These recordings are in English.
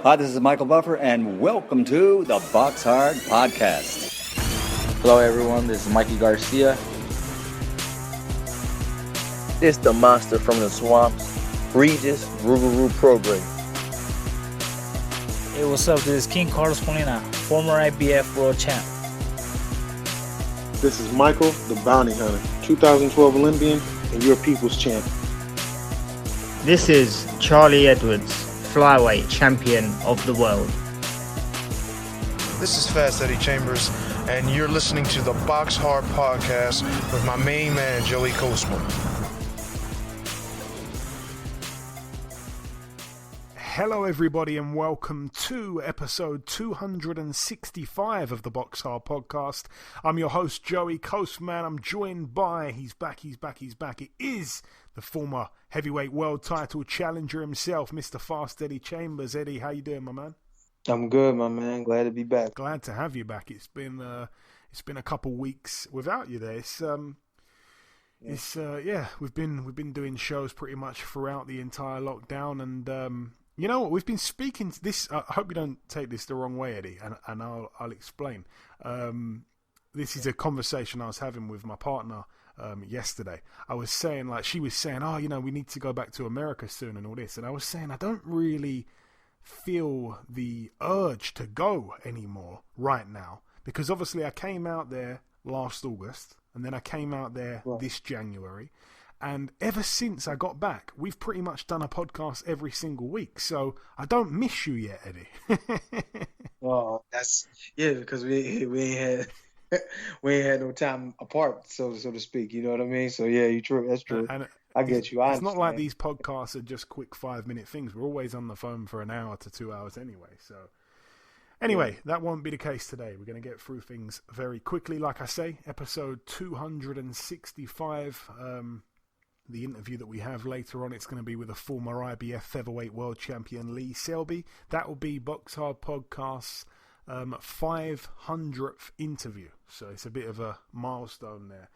Hi, this is Michael Buffer, and welcome to the BoxHard Podcast. Hello, everyone. This is Mikey Garcia. This the monster from the swamps, Regis Rougarou Program. Hey, what's up? This is King Carlos Molina, former IBF World Champ. This is Michael, the Bounty Hunter, 2012 Olympian and your people's champ. This is Charlie Edwards, flyweight champion of the world. This is Fast Eddie Chambers, and you're listening to the BoxHard Podcast with my main man, Joey Kosman. Hello everybody and welcome to episode 265 of the BoxHard Podcast. I'm your host Joey Kosman. I'm joined by, he's back. It is the former heavyweight world title challenger himself, Mr. Fast Eddie Chambers. Eddie, how you doing, my man? I'm good, my man. Glad to be back. Glad to have you back. It's been a couple weeks without you there. We've been doing shows pretty much throughout the entire lockdown, and you know what? We've been speaking to this. I hope you don't take this the wrong way, Eddie, and I'll explain. This is a conversation I was having with my partner yesterday. I was saying, she was saying, we need to go back to America soon and all this. And I was saying, I don't really feel the urge to go anymore right now. Because obviously I came out there last August, and then I came out there this January. And ever since I got back, we've pretty much done a podcast every single week. So I don't miss you yet, Eddie. Oh, because we ain't had no time apart, so to speak. You know what I mean? So yeah, you true. That's true. And I get you. It's not like these podcasts are just quick 5-minute things. We're always on the phone for an hour to 2 hours anyway. So anyway, that won't be the case today. We're going to get through things very quickly. Like I say, episode 265. The interview that we have later on, it's going to be with a former IBF Featherweight World Champion, Lee Selby. That will be BoxHard Podcast's 500th interview. So it's a bit of a milestone there.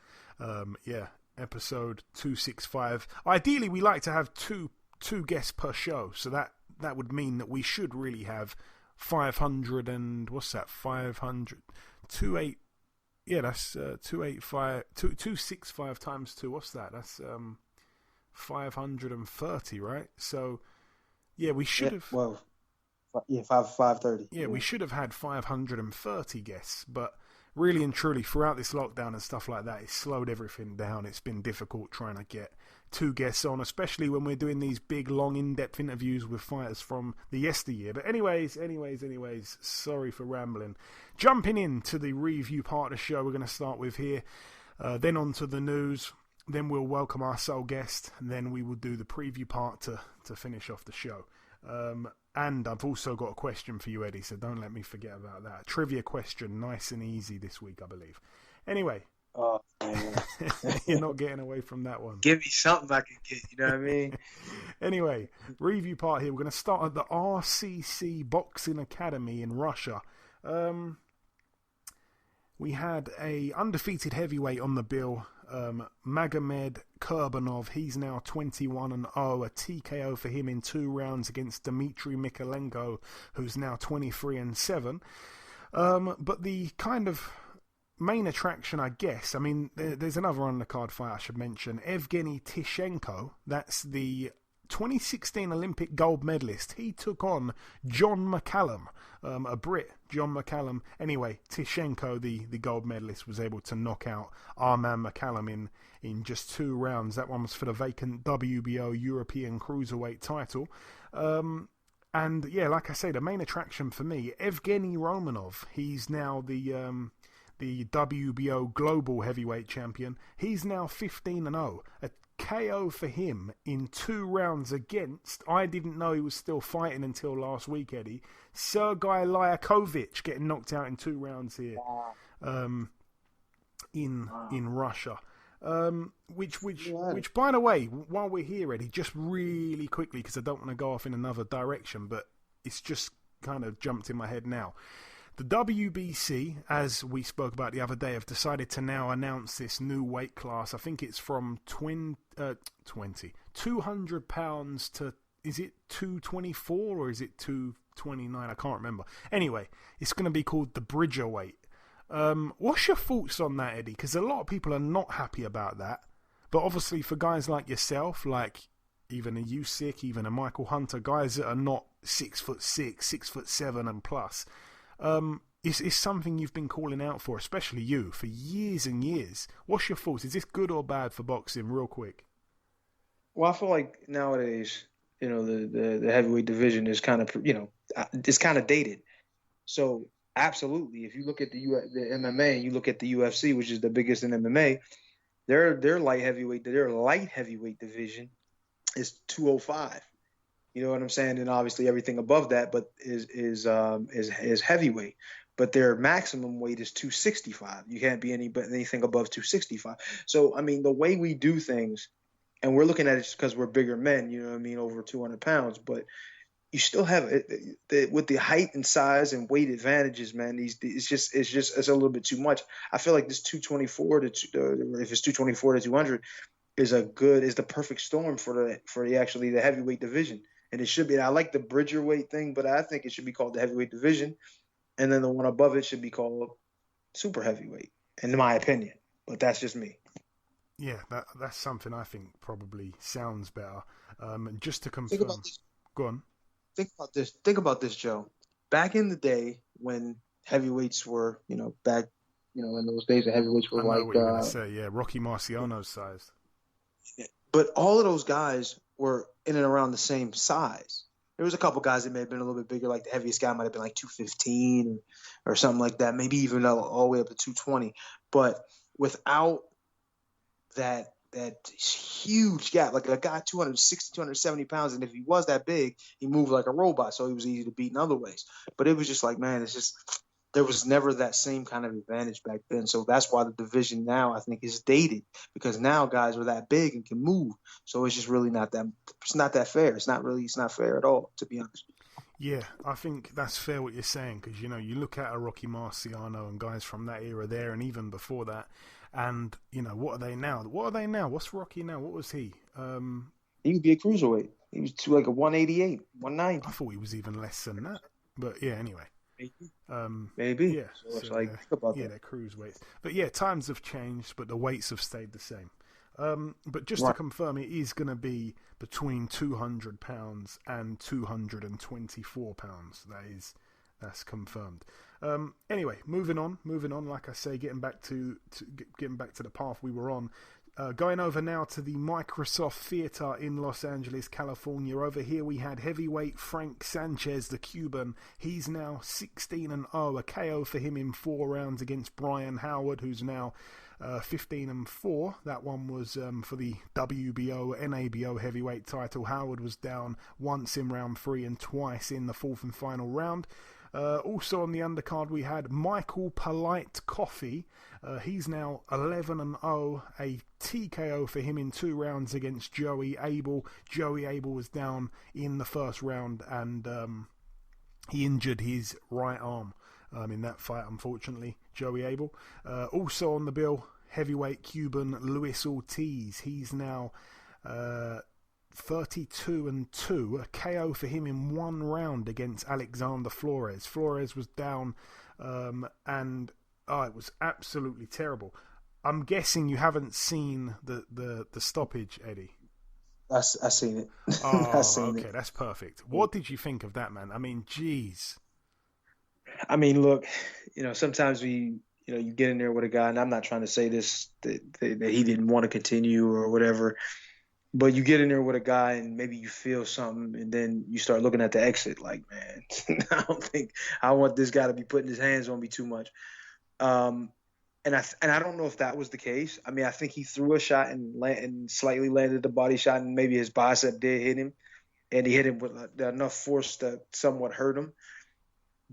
Episode 265. Ideally, we like to have two guests per show. So that would mean that we should really have 500 and... What's that? 500... 28... Yeah, that's 265 times 2. What's that? That's 530, right? So, yeah, we should have... 530. Yeah, we should have had 530 guests, but really and truly, throughout this lockdown and stuff like that, it's slowed everything down. It's been difficult trying to get 2 guests on, especially when we're doing these big, long, in-depth interviews with fighters from the yesteryear. But anyways, sorry for rambling. Jumping into the review part of the show, we're going to start with here. Then on to the news. Then we'll welcome our sole guest. And then we will do the preview part to finish off the show. And I've also got a question for you, Eddie, so don't let me forget about that. Trivia question, nice and easy this week, I believe. Anyway. Oh, man. You're not getting away from that one. Give me something I can get, you know what I mean? Anyway, review part here. We're going to start at the RCC Boxing Academy in Russia. We had a undefeated heavyweight on the bill, Magomed Kurbanov. He's now 21-0, a TKO for him in 2 rounds against Dmitry Mikalenko, who's now 23-7. But the kind of main attraction, I guess, I mean, there's another undercard fight I should mention. Evgeny Tishenko, that's the 2016 Olympic gold medalist. He took on John McCallum, a Brit, John McCallum. Anyway, Tishenko, the gold medalist, was able to knock out our man McCallum in just 2 rounds. That one was for the vacant WBO European Cruiserweight title. And yeah, like I say, the main attraction for me, Evgeny Romanov. He's now the WBO Global Heavyweight Champion. He's now 15-0. A KO for him in 2 rounds against, I didn't know he was still fighting until last week, Eddie, Sergei Lyakovich, getting knocked out in 2 rounds here in Russia. Which, by the way, while we're here, Eddie, just really quickly, because I don't want to go off in another direction, but it's just kind of jumped in my head now. The WBC, as we spoke about the other day, have decided to now announce this new weight class. I think it's from 200 pounds to is it 224 or is it 229? I can't remember. Anyway, it's going to be called the Bridgerweight. What's your thoughts on that, Eddie? Because a lot of people are not happy about that. But obviously for guys like yourself, like even a Usyk, even a Michael Hunter, guys that are not 6'6", 6'7" and plus, it's something you've been calling out for, especially you, for years and years. What's your thoughts? Is this good or bad for boxing, real quick? Well, I feel like nowadays, the heavyweight division is kind of, it's kind of dated. So absolutely, if you look at the MMA and you look at the UFC, which is the biggest in MMA, their light heavyweight division is 205. You know what I'm saying? And obviously everything above that, but is heavyweight. But their maximum weight is 265. You can't be anything above 265. So I mean, the way we do things, and we're looking at it just because we're bigger men, you know what I mean, over 200 pounds, but you still have with the height and size and weight advantages, man. It's a little bit too much. I feel like this 224 if it's 224 to 200 is the perfect storm for the heavyweight division, and it should be. I like the Bridgerweight thing, but I think it should be called the heavyweight division, and then the one above it should be called super heavyweight, in my opinion. But that's just me. Yeah, that's something I think probably sounds better. Just to confirm, go on. Think about this, Joe. Back in the day when heavyweights were, in those days the heavyweights were what you're gonna say, yeah, Rocky Marciano's size. But all of those guys were in and around the same size. There was a couple guys that may have been a little bit bigger, like the heaviest guy might have been like 215 or something like that, maybe even all the way up to 220. But without that huge gap, like a guy 260, 270 pounds, and if he was that big, he moved like a robot, so he was easy to beat in other ways. But it was just like, man, there was never that same kind of advantage back then. So that's why the division now, I think, is dated, because now guys are that big and can move. So it's just really not that fair. It's not fair at all, to be honest. Yeah, I think that's fair what you're saying, because, you look at a Rocky Marciano and guys from that era there, and even before that, and, what are they now? What's Rocky now? What was he? He would be a cruiserweight. He was like a 188, 190. I thought he was even less than that. But, yeah, anyway. Maybe. Yeah. So it's like, think about that. They're cruiserweights. But, yeah, times have changed, but the weights have stayed the same. But just to confirm, it is going to be between 200 pounds and 224 pounds. That's confirmed. Anyway, moving on. Like I say, getting back to the path we were on. Going over now to the Microsoft Theater in Los Angeles, California. Over here we had heavyweight Frank Sanchez, the Cuban. He's now 16-0, a KO for him in 4 rounds against Brian Howard, who's now 15-4. That one was for the WBO, NABO heavyweight title. Howard was down once in round 3 and twice in the 4th and final round. Also on the undercard we had Michael Polite Coffey. He's now 11-0, a TKO for him in 2 rounds against Joey Abel. Joey Abel was down in the first round, and he injured his right arm in that fight, unfortunately, Joey Abel. Also on the bill, heavyweight Cuban Luis Ortiz. He's now 32-2, a KO for him in 1 round against Alexander Flores. Flores was down, and it was absolutely terrible. I'm guessing you haven't seen the stoppage, Eddie. I've seen it. Okay, that's perfect. What did you think of that, man? I mean, geez. I mean, look, sometimes you get in there with a guy, and I'm not trying to say this that he didn't want to continue or whatever. But you get in there with a guy and maybe you feel something, and then you start looking at the exit like, man, I want this guy to be putting his hands on me too much. And I don't know if that was the case. I mean, I think he threw a shot and slightly landed the body shot, and maybe his bicep did hit him, and he hit him with enough force to somewhat hurt him.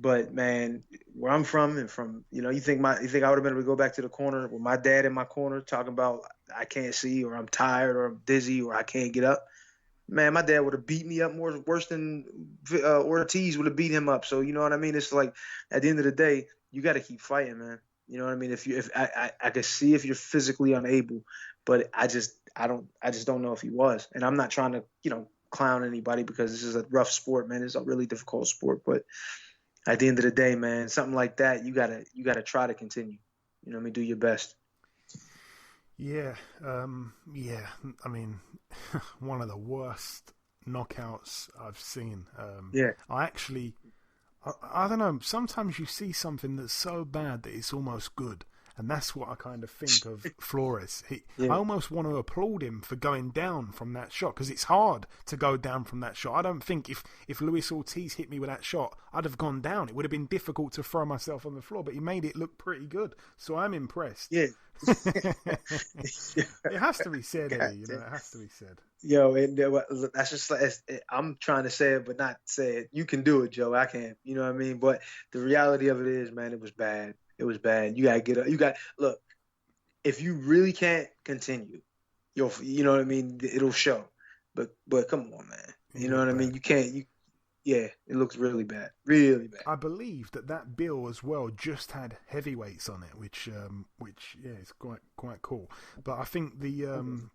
But man, where I'm from, and from you think I would have been able to go back to the corner with my dad in my corner talking about I can't see, or I'm tired, or I'm dizzy, or I can't get up. Man, my dad would have beat me up worse than Ortiz would have beat him up. So you know what I mean? It's like at the end of the day, you got to keep fighting, man. You know what I mean? If I could see if you're physically unable, but I just don't know if he was, and I'm not trying to clown anybody because this is a rough sport, man. It's a really difficult sport. But at the end of the day, man, something like that, you gotta try to continue. You know what I mean? Do your best. Yeah. I mean, one of the worst knockouts I've seen. I don't know. Sometimes you see something that's so bad that it's almost good. And that's what I kind of think of Flores. I almost want to applaud him for going down from that shot because it's hard to go down from that shot. I don't think if Luis Ortiz hit me with that shot, I'd have gone down. It would have been difficult to throw myself on the floor, but he made it look pretty good. So I'm impressed. Yeah. It has to be said, Eddie. It has to be said. Yo, that's just like I'm trying to say it, but not say it. You can do it, Joe. I can't. You know what I mean? But the reality of it is, man, it was bad. It was bad. You gotta get up. Look. If you really can't continue, you know what I mean. It'll show. But come on, man. You know what I mean. You can't. It looks really bad. Really bad. I believe that bill as well just had heavyweights on it, which is quite cool. But I think the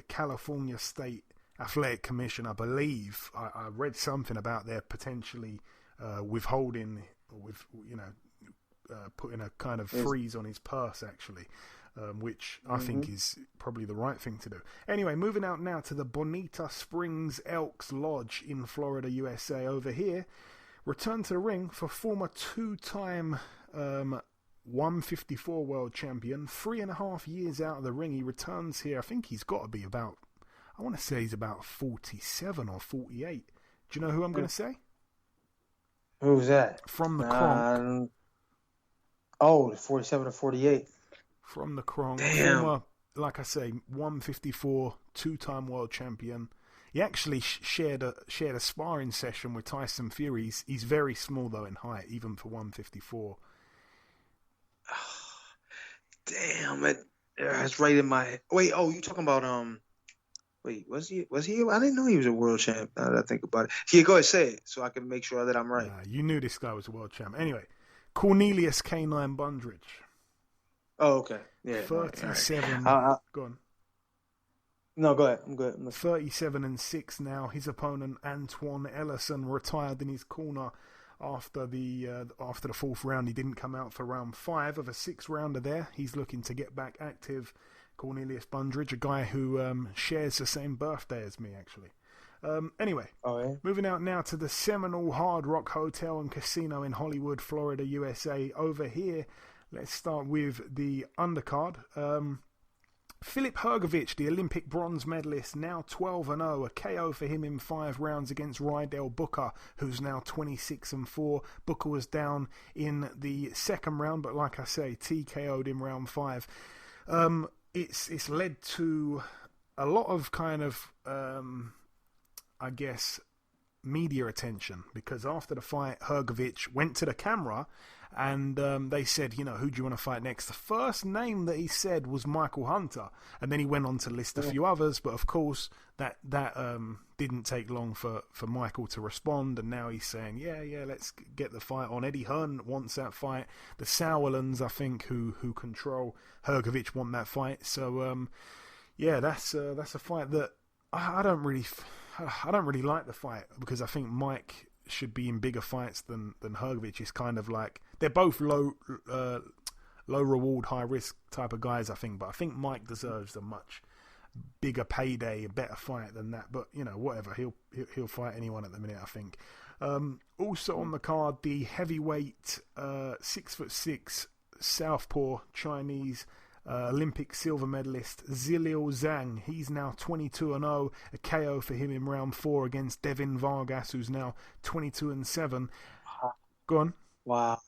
California State Athletic Commission, I believe, I read something about their potentially withholding, putting a kind of freeze on his purse, actually, which I think is probably the right thing to do. Anyway, moving out now to the Bonita Springs Elks Lodge in Florida, USA. Over here, return to the ring for former two-time 154 world champion. 3.5 years out of the ring, he returns here. I think he's got to be about, I want to say he's about 47 or 48. Do you know who I'm going to say? Who's that? From the Kronk. 47 or 48. From the Kronk. Damn. Former, like I say, 154, two-time world champion. He actually shared a sparring session with Tyson Fury. He's very small, though, in height, even for 154. Damn, it's right in my head. Wait, you talking about, was he? I didn't know he was a world champ, now that I think about it. Yeah, go ahead, say it, so I can make sure that I'm right. You knew this guy was a world champ. Anyway, Cornelius K9 Bundridge. Oh, okay. Yeah. 37. Right. Go on. No, go ahead. I'm good. 37-6 now. His opponent Antoine Ellison retired in his corner after the fourth round. He didn't come out for round 5 of a 6-rounder there. He's looking to get back active. Cornelius Bundridge, a guy who shares the same birthday as me, actually. Anyway, moving out now to the Seminole Hard Rock Hotel and Casino in Hollywood, Florida, USA. Over here, let's start with the undercard. Philip Hrgović, the Olympic bronze medalist, now 12-0. A KO for him in 5 rounds against Rydell Booker, who's now 26-4. Booker was down in the second round, but like I say, TKO'd in round 5. It's led to a lot of kind of, I guess, media attention, because after the fight, Hrgović went to the camera and they said, who do you want to fight next? The first name that he said was Michael Hunter, and then he went on to list a few others, but of course that didn't take long for Michael to respond, and now he's saying, yeah, let's get the fight on. Eddie Hearn wants that fight. The Sauerlands, I think, who control Hrgović, want that fight. So that's a fight that I don't really like the fight, because I think Mike should be in bigger fights than Hrgović. Is kind of like, they're both low reward, high risk type of guys, I think, but I think Mike deserves a much bigger payday, a better fight than that. But whatever, he'll fight anyone at the minute, I think. Also on the card, the heavyweight 6'6" southpaw Chinese Olympic silver medalist Zhilei Zhang. He's now 22-0. A KO for him in round 4 against Devin Vargas, who's now 22-7. Go on. Wow,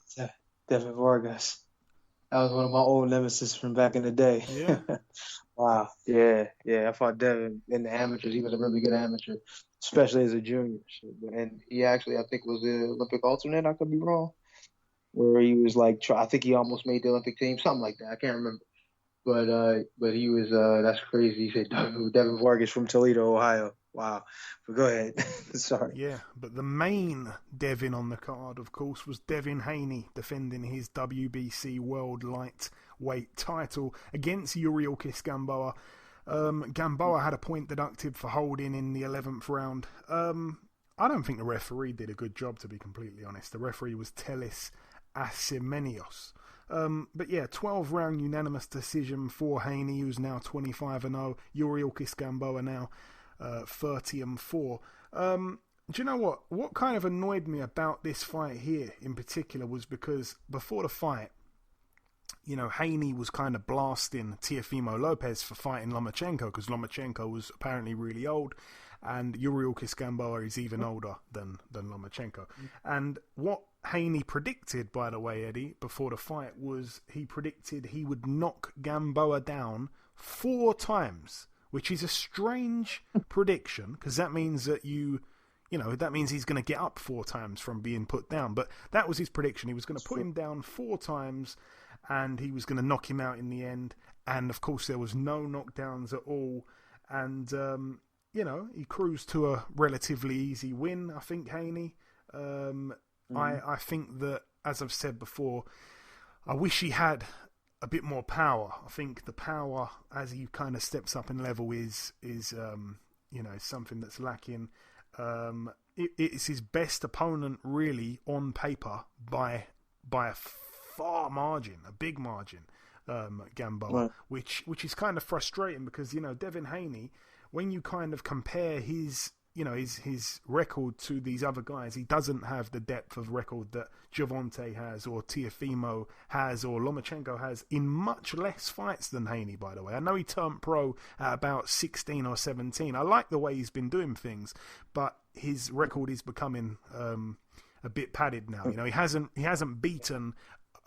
Devin Vargas. That was one of my old nemesis from back in the day. Yeah. Wow. Yeah. I fought Devin in the amateurs. He was a really good amateur, especially as a junior. And he actually, I think, was the Olympic alternate. I could be wrong. Where he was like, I think he almost made the Olympic team, something like that. I can't remember. But he was, that's crazy. He said Devin Vargas from Toledo, Ohio. Wow. But go ahead. Sorry. Yeah, but the main Devin on the card, of course, was Devin Haney, defending his WBC World Lightweight title against Uriel Kisgamboa. Gamboa had a point deducted for holding in the 11th round. I don't think the referee did a good job, to be completely honest. The referee was Telis Asimenios. But yeah, 12-round unanimous decision for Haney, who's now 25-0. Yuriorkis Gamboa now 30-4. Do you know what? What kind of annoyed me about this fight here in particular was because before the fight, you know, Haney was kind of blasting Teofimo Lopez for fighting Lomachenko because Lomachenko was apparently really old, and Yuriorkis Gamboa is even older than Lomachenko. And what Haney predicted, by the way, Eddie, before the fight was he predicted he would knock Gamboa down 4 times, which is a strange prediction because that means that that means he's going to get up 4 times from being put down. But that was his prediction. He was going to put him down 4 times and he was going to knock him out in the end. And, of course, there was no knockdowns at all. And, he cruised to a relatively easy win, I think, Haney. I think that, as I've said before, I wish he had a bit more power. I think the power, as he kind of steps up in level, is something that's lacking. It's his best opponent, really, on paper by a far margin, a big margin, Gamboa, right. which is kind of frustrating because, Devin Haney, when you kind of compare his record to these other guys, he doesn't have the depth of record that Gervonta has or Teofimo has or Lomachenko has in much less fights than Haney, by the way. I know he turned pro at about 16 or 17. I like the way he's been doing things, but his record is becoming a bit padded now. He hasn't beaten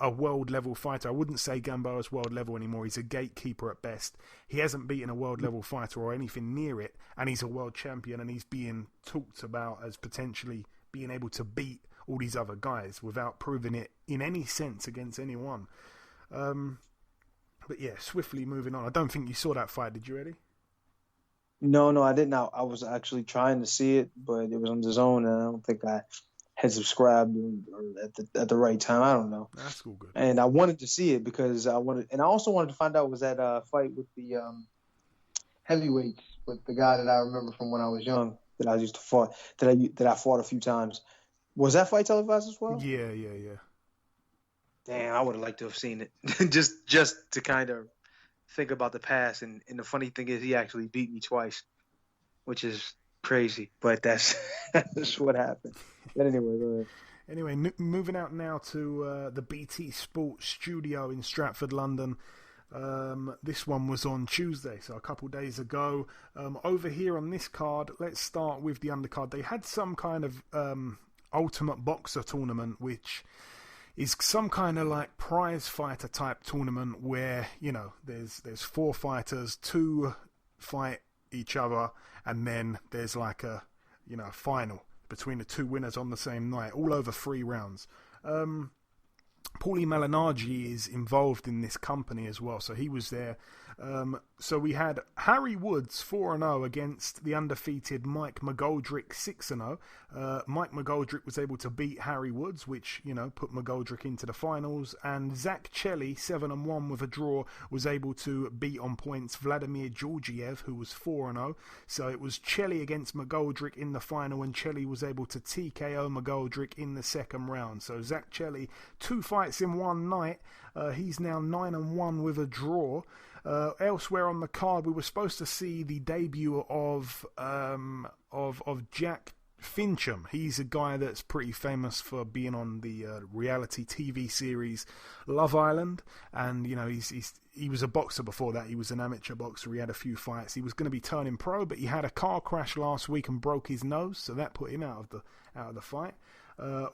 a world level fighter. I wouldn't say Gamboa's world level anymore. He's a gatekeeper at best. He hasn't beaten a world level fighter or anything near it, and he's a world champion, and he's being talked about as potentially being able to beat all these other guys without proving it in any sense against anyone. But yeah, swiftly moving on. I don't think you saw that fight, did you, Eddie? No, I didn't. I was actually trying to see it, but it was on the zone, and I don't think I had subscribed or at the right time. I don't know. That's all good. And I wanted to see it because I also wanted to find out was that fight with the heavyweights with the guy that I remember from when I was young that I used to fight that I fought a few times. Was that fight televised as well? Yeah. Damn, I would have liked to have seen it just to kind of think about the past. And the funny thing is, he actually beat me twice, which is crazy, but that's what happened. But anyway, go ahead. Anyway, moving out now to the BT Sports studio in Stratford, London. This one was on Tuesday, so a couple days ago. Over here on this card, let's start with the undercard. They had some kind of Ultimate Boxer tournament, which is some kind of like prize fighter type tournament where, there's 4 fighters, 2 fight each other, and then there's like a final between the 2 winners on the same night, all over 3 rounds. Paulie Malignaggi is involved in this company as well, so he was there. So we had Harry Woods 4-0 against the undefeated Mike McGoldrick 6-0. Mike McGoldrick was able to beat Harry Woods, which put McGoldrick into the finals, and Zach Chelly 7-1 with a draw was able to beat on points Vladimir Georgiev, who was 4-0. So it was Chelly against McGoldrick in the final, and Chelly was able to TKO McGoldrick in the second round. So Zach Chelly, 2 fights in one night. He's now 9-1 with a draw. Elsewhere on the card, we were supposed to see the debut of Jack Fincham. He's a guy that's pretty famous for being on the reality TV series Love Island, and he was a boxer before that. He was an amateur boxer. He had a few fights. He was going to be turning pro, but he had a car crash last week and broke his nose, so that put him out of the fight.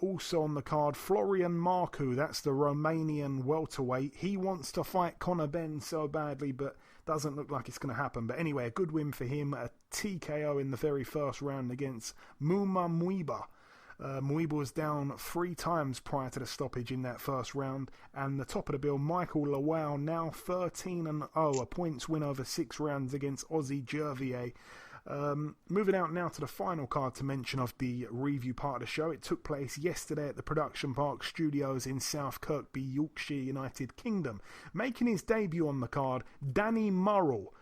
Also on the card, Florian Marcu, that's the Romanian welterweight. He wants to fight Conor Benn so badly, but doesn't look like it's going to happen. But anyway, a good win for him, a TKO in the very first round against Muma Muiba. Muiba was down 3 times prior to the stoppage in that first round. And the top of the bill, Michael Lawal, now 13-0, a points win over 6 rounds against Ozzy Jervier. Moving out now to the final card to mention of the review part of the show. It took place yesterday at the Production Park Studios in South Kirkby, Yorkshire, United Kingdom. Making his debut on the card, Danny Murrell,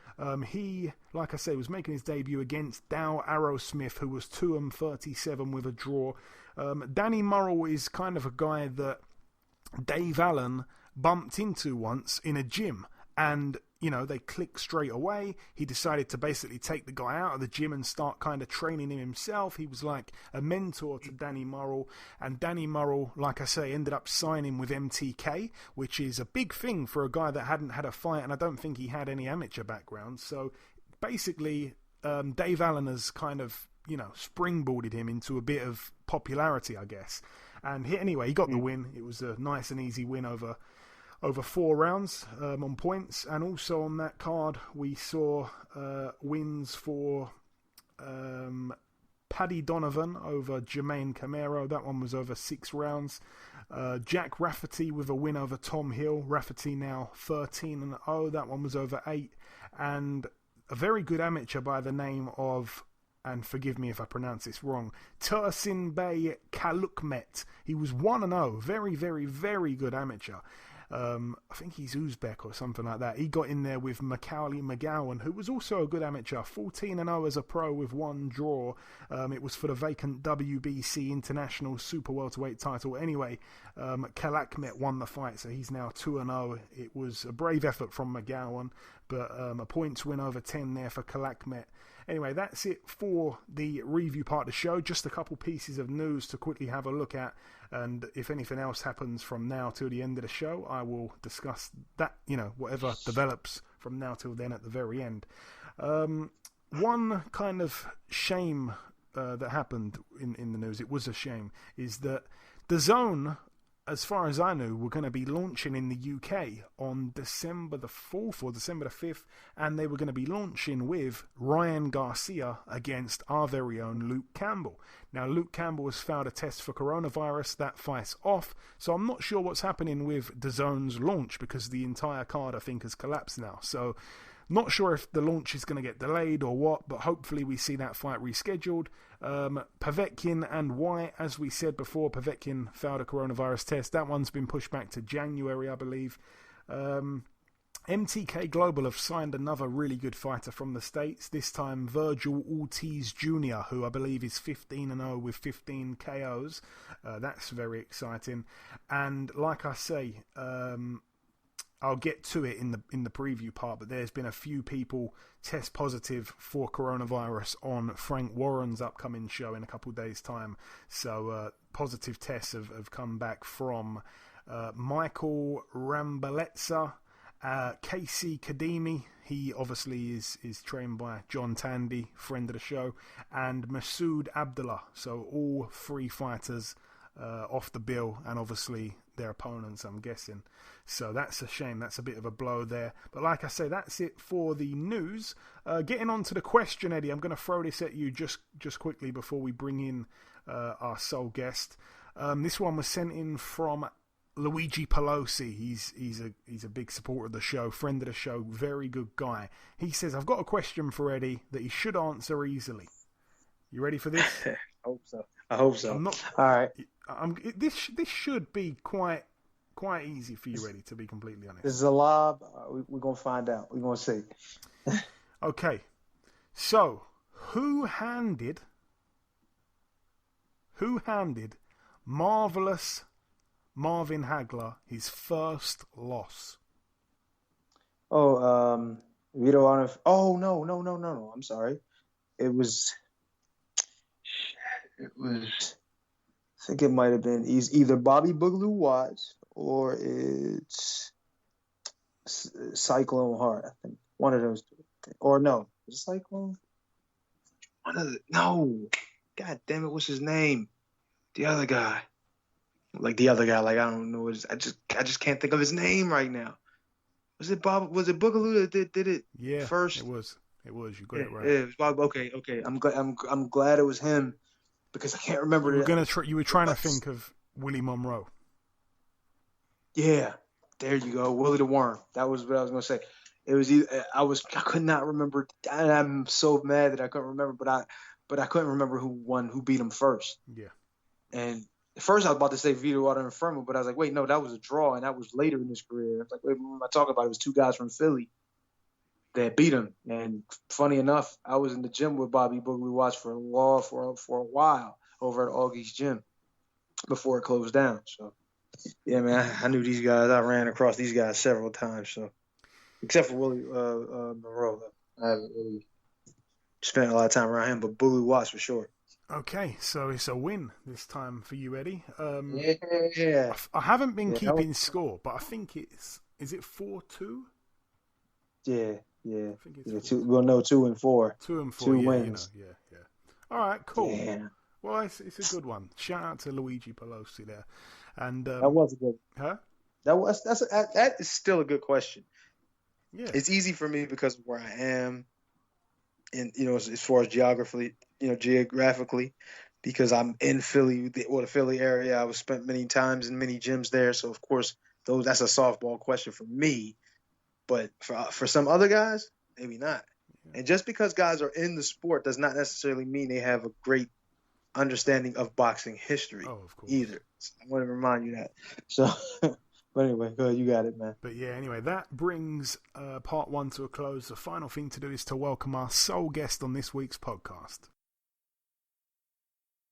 He, like I say, was making his debut against Dow Arrowsmith, who was 2-37 with a draw. Danny Murrell is kind of a guy that Dave Allen bumped into once in a gym, and they clicked straight away. He decided to basically take the guy out of the gym and start kind of training him himself. He was like a mentor to Danny Murrell, and Danny Murrell, like I say, ended up signing with MTK, which is a big thing for a guy that hadn't had a fight, and I don't think he had any amateur background. So basically, Dave Allen has kind of, springboarded him into a bit of popularity, I guess. And he got the win. It was a nice and easy win over 4 rounds on points. And also on that card, we saw wins for Paddy Donovan over Jermaine Camaro. That one was over 6 rounds. Jack Rafferty with a win over Tom Hill. Rafferty now 13-0. That one was over 8. And a very good amateur by the name of, and forgive me if I pronounce this wrong, Tursin Bey Kalukmet. He was 1-0. Very, very, very good amateur. I think he's Uzbek or something like that. He got in there with Macaulay McGowan, who was also a good amateur. 14-0 as a pro with 1 draw. It was for the vacant WBC International Super Welterweight title. Anyway, Kalakmet won the fight, so he's now 2-0. It was a brave effort from McGowan, but a points win over 10 there for Kalakmet. Anyway, that's it for the review part of the show. Just a couple pieces of news to quickly have a look at. And if anything else happens from now till the end of the show, I will discuss that, whatever develops from now till then at the very end. One kind of shame that happened in the news, it was a shame, is that DAZN, as far as I knew, were going to be launching in the UK on December the 4th or December the 5th, and they were going to be launching with Ryan Garcia against our very own Luke Campbell. Now, Luke Campbell has failed a test for coronavirus. That fight's off, so I'm not sure what's happening with DAZN's launch, because the entire card, I think, has collapsed now. So, not sure if the launch is going to get delayed or what, but hopefully we see that fight rescheduled. Povetkin and White, as we said before, Povetkin failed a coronavirus test. That one's been pushed back to January, I believe. MTK Global have signed another really good fighter from the States, this time Virgil Ortiz Jr., who I believe is 15-0 with 15 KOs. That's very exciting. And like I say, I'll get to it in the preview part, but there's been a few people test positive for coronavirus on Frank Warren's upcoming show in a couple of days' time. So positive tests have come back from Michael Rambaletsa, Casey Kadimi. He obviously is trained by John Tandy, friend of the show, and Masood Abdullah. So all 3 fighters off the bill, and obviously their opponents, I'm guessing. So that's a shame. That's a bit of a blow there. But like I say, that's it for the news. Getting on to the question, Eddie, I'm going to throw this at you just quickly before we bring in our sole guest. This one was sent in from Luigi Pelosi. He's a big supporter of the show, friend of the show, very good guy. He says, I've got a question for Eddie that he should answer easily. You ready for this? I hope so. All right. This should be quite easy for you, Eddie, to be completely honest. This is a lob. We're going to find out. We're going to see. Okay. So, who handed Marvelous Marvin Hagler his first loss? Vito Arnett. Oh, no. I'm sorry. It was, I think it might have been either Bobby Boogaloo Watts or it's Cyclone Hart. I think one of those two. Or no, was it Cyclone? No. God damn it, what's his name? The other guy. I don't know. I just can't think of his name right now. Was it Boogaloo that did it first? It was. You got it right. It was Bob. Okay. I'm glad it was him because I can't remember. You were trying to think of Willie Monroe. Yeah, there you go, Willie the Worm. That was what I was going to say. It was I could not remember. And I'm so mad that I couldn't remember, but I couldn't remember who beat him first. Yeah. And at first I was about to say Vito Auto Inferno, but I was like, wait, no, that was a draw, and that was later in his career. I was like, wait, when I talk about it, was 2 guys from Philly. that beat him. And funny enough, I was in the gym with Bobby Boogly Watts for a while over at Augie's gym before it closed down. So, yeah, man, I knew these guys. I ran across these guys several times. So, except for Willie Monroe, I haven't really spent a lot of time around him. But Boogly Watts for sure. Okay, so it's a win this time for you, Eddie. Yeah. I haven't been keeping score, but I think is it 4-2? Yeah. I think it's 2 and 4. 2 and 4. Two yeah, wins. You know, yeah. All right, cool. Yeah. Well, it's a good one. Shout out to Luigi Pelosi there. And that was a good. Huh? That is still a good question. Yeah. It's easy for me because of where I am, and as far as geographically, because I'm in Philly or the Philly area. I was spent many times in many gyms there, so of course that's a softball question for me. But for some other guys, maybe not. Yeah. And just because guys are in the sport does not necessarily mean they have a great understanding of boxing history either. So I want to remind you that. So, but anyway, go ahead. You got it, man. But yeah, anyway, that brings part 1 to a close. The final thing to do is to welcome our sole guest on this week's podcast.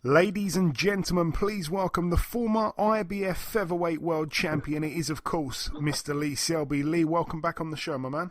Ladies and gentlemen, please welcome the former IBF Featherweight World Champion. It is, of course, Mr. Lee Selby. Lee, welcome back on the show, my man.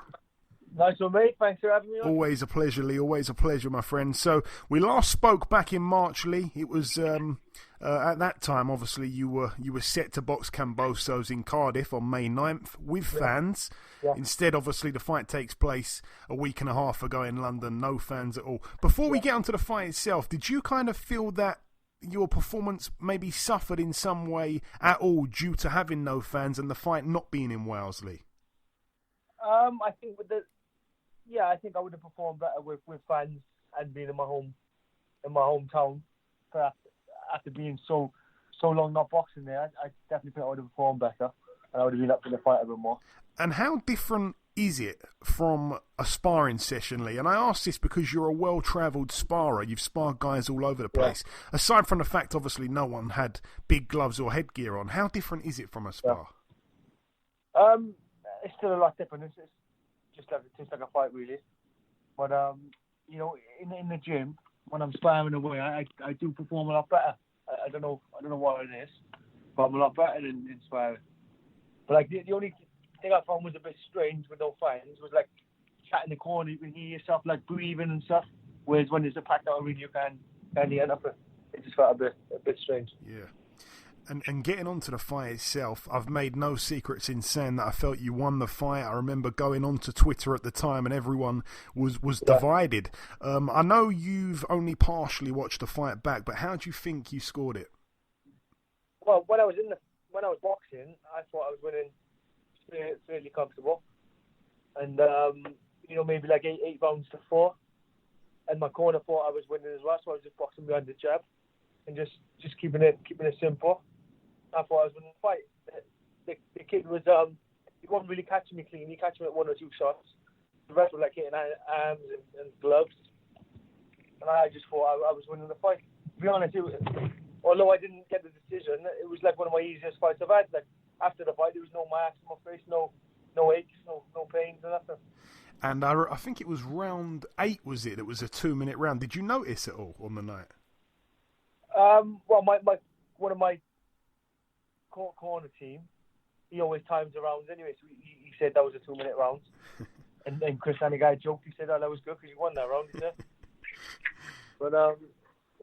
Nice one, mate. Thanks for having me on. Always a pleasure, Lee. Always a pleasure, my friend. So we last spoke back in March, Lee. It was at that time, obviously, you were set to box Kambosos in Cardiff on May 9th with fans. Yeah. Instead, obviously, the fight takes place a week and a half ago in London. No fans at all. Before we get onto the fight itself, did you kind of feel that your performance maybe suffered in some way at all due to having no fans and the fight not being in Wales, Lee? I think I think I would have performed better with fans and being in my hometown. But after being so long not boxing there, I definitely think I would have performed better and I would have been up for the fight a bit more. And how different is it from a sparring session, Lee? And I ask this because you're a well-travelled sparrer. You've sparred guys all over the place. Yeah. Aside from the fact, obviously, no one had big gloves or headgear on, how different is it from a spar? Yeah. It's still a lot different. It's just like a fight, really. But, in the gym, when I'm sparring away, I do perform a lot better. I don't know what it is, but I'm a lot better in sparring. But, like, the only thing I found was a bit strange with no fans was like chat in the corner, you can hear yourself like breathing and stuff. Whereas when there's a packed out arena, you can't hear nothing. It just felt a bit strange. Yeah. And getting onto the fight itself, I've made no secrets in saying that I felt you won the fight. I remember going onto Twitter at the time and everyone was divided. I know you've only partially watched the fight back, but how do you think you scored it? Well, when I was boxing, I thought I was winning fairly comfortable, and maybe like 8 rounds to 4, and my corner thought I was winning as well, so I was just boxing behind the jab and just keeping it simple. I thought I was winning the fight. The kid was he wasn't really catching me clean. He catch me at 1 or 2 shots. The rest were like hitting arms and gloves, and I just thought I was winning the fight. To be honest, although I didn't get the decision, it was like one of my easiest fights I've had. Like, after the fight, there was no marks on my face, no aches, no pains, or nothing. And I think it was round 8, was it? It was a 2-minute round. Did you notice it all on the night? Well, one of my corner team, he always times the rounds anyway, so he said that was a 2-minute round. and Chris Anigai joked, he said, that was good because you won that round, he said. But,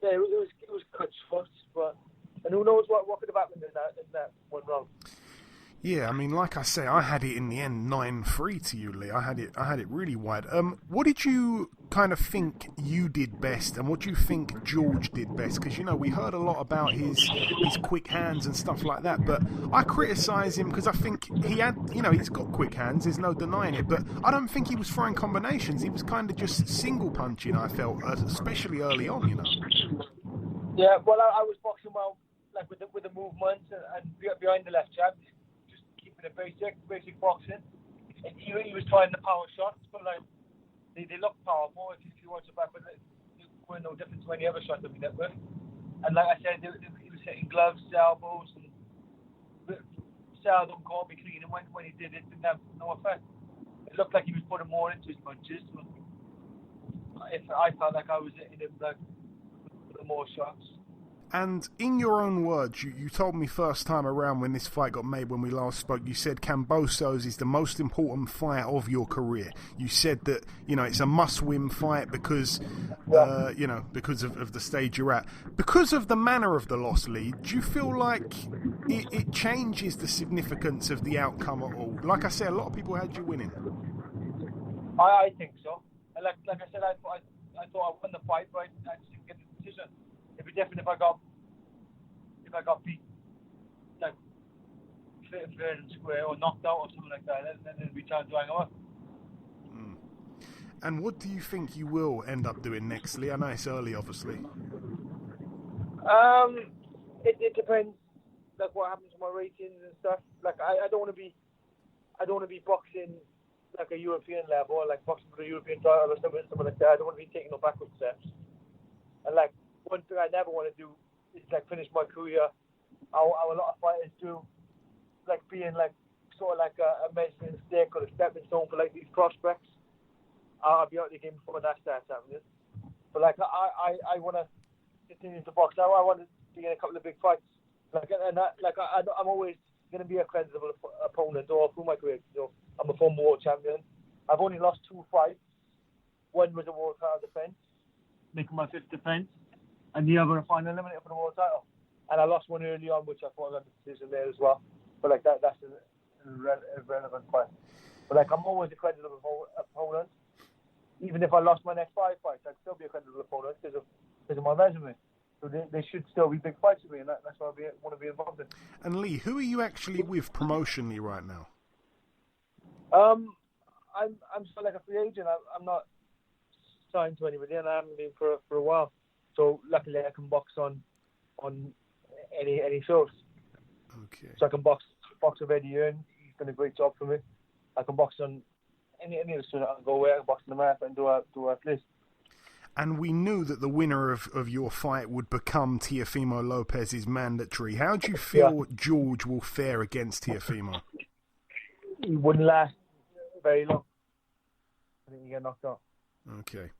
yeah, it was cut short, but... And who knows what could have happened in that one round. Yeah, I mean, like I say, I had it in the end 9-3 to you, Lee. I had it really wide. What did you kind of think you did best, and what do you think George did best? Because, we heard a lot about his quick hands and stuff like that, but I criticise him because I think he had, he's got quick hands, there's no denying it, but I don't think he was throwing combinations. He was kind of just single punching, I felt, especially early on, Yeah, well, I was boxing well, like with the movement and behind the left jab, just keeping it basic boxing. And he was trying the power shots, but like they look powerful if you watch it back, but they weren't no different to any other shot that we did with. And like I said, he was hitting gloves, elbows, and seldom caught me clean. And when he did, it didn't have no effect. it looked like he was putting more into his punches. But I felt like I was hitting him like with more shots. And in your own words, you told me first time around when this fight got made, when we last spoke, you said Kambosos is the most important fight of your career. You said that, it's a must-win fight because, because of the stage you're at. Because of the manner of the loss, Lee, do you feel like it changes the significance of the outcome at all? Like I said, a lot of people had you winning. I think so. And like I said, I thought I won the fight, but I just didn't get the decision. It'd be different if I got beat like fair and square or knocked out or something like that. Then it'd be time to hang on. And what do you think you will end up doing next, Lee? I know it's early, obviously. It depends, like what happens to my ratings and stuff. Like I don't want to be boxing like a European level, or like boxing for a European title or something like that. I don't want to be taking no backward steps. And like, one thing I never want to do is like finish my career how a lot of fighters do, like being like sort of like a measuring stick or a stepping stone for like these prospects. I'll be out of the game before that starts happening. But like I want to continue to box. I want to be in a couple of big fights. I'm always going to be a credible opponent all through my career. I'm a former world champion. I've only lost 2 fights. One was a world title defense, making my 5th defense, and the other a final eliminator for the world title. And I lost one early on, which I thought I got the decision there as well. But like that's an irrelevant fight. But like I'm always a credible opponent. Even if I lost my next 5 fights, I'd still be a credible opponent because of my resume. So they should still be big fights for me, and that's what I want to be involved in. And Lee, who are you actually with promotionally right now? I'm still like a free agent. I'm not signed to anybody, and I haven't been for a while. So luckily, I can box on any shows. Okay. So I can box with Eddie Earn. He's done a great job for me. I can box on any of the shows. I can go where I can box in America and do a place. And we knew that the winner of your fight would become Teofimo Lopez's mandatory. How do you feel George will fare against Teofimo? He wouldn't last very long. I think he get knocked out. Okay.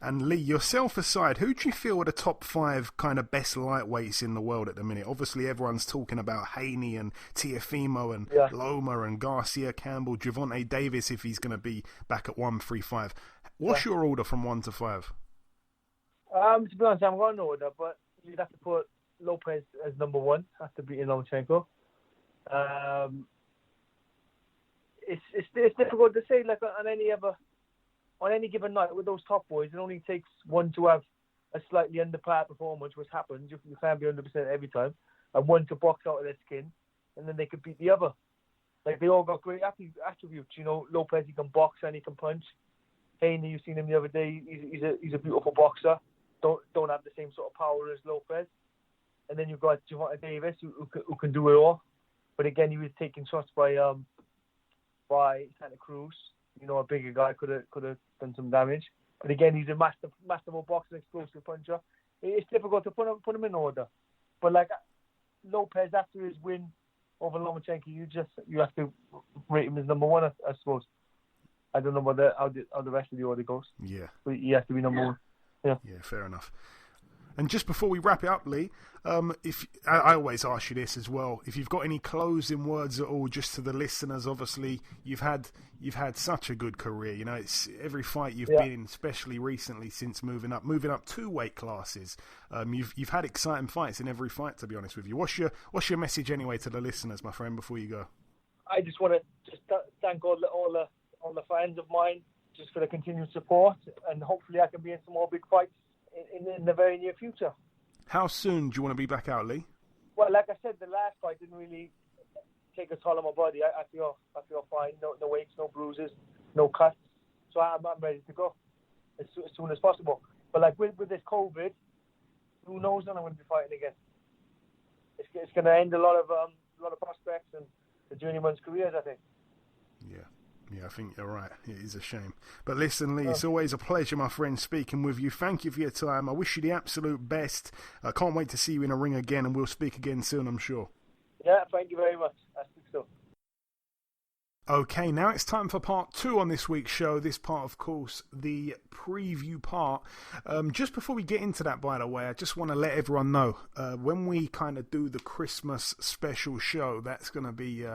And Lee, yourself aside, who do you feel are the top 5 kind of best lightweights in the world at the minute? Obviously, everyone's talking about Haney and Teofimo and Loma and Garcia, Campbell, Gervonta Davis if he's going to be back at 135. What's your order from 1 to 5? To be honest, I haven't got an order, but you'd have to put Lopez as number 1 after beating Lomachenko. It's difficult to say. Like on any given night with those top boys, it only takes one to have a slightly under-par performance, which happens. You can't be 100% every time, and one to box out of their skin, and then they could beat the other. Like they all got great attributes. Lopez, he can box and he can punch. Haney, you've seen him the other day. He's a beautiful boxer. Don't have the same sort of power as Lopez. And then you've got Gervonta Davis who can do it all. But again, he was taking shots by Santa Cruz. A bigger guy could have done some damage. But again, he's a masterful boxer, explosive puncher. It's difficult to put him in order. But like Lopez, after his win over Lomachenko, you have to rate him as number 1, I suppose. I don't know how the rest of the order goes. Yeah. But he has to be number 1. Yeah, fair enough. And just before we wrap it up, Lee, if I always ask you this as well, if you've got any closing words at all, just to the listeners. Obviously, you've had such a good career. It's every fight you've been in, especially recently since moving up 2 weight classes. You've had exciting fights in every fight. To be honest with you, what's your message anyway to the listeners, my friend, before you go? I just want to thank all the fans of mine just for the continued support, and hopefully I can be in some more big fights in the very near future. How soon do you want to be back out, Lee? Well, like I said, the last fight didn't really take a toll on my body. I feel fine. No aches, no bruises, no cuts. So I'm ready to go as soon as possible. But like with this COVID, who knows when I'm going to be fighting again? It's going to end a lot of prospects and the journeyman's careers, I think. Yeah, I think you're right. It is a shame. But listen, Lee, it's always a pleasure, my friend, speaking with you. Thank you for your time. I wish you the absolute best. I can't wait to see you in a ring again, and we'll speak again soon, I'm sure. Yeah, thank you very much. I think so. Okay, now it's time for part 2 on this week's show. This part, of course, the preview part. Just before we get into that, by the way, I just want to let everyone know, when we kind of do the Christmas special show, that's going to be,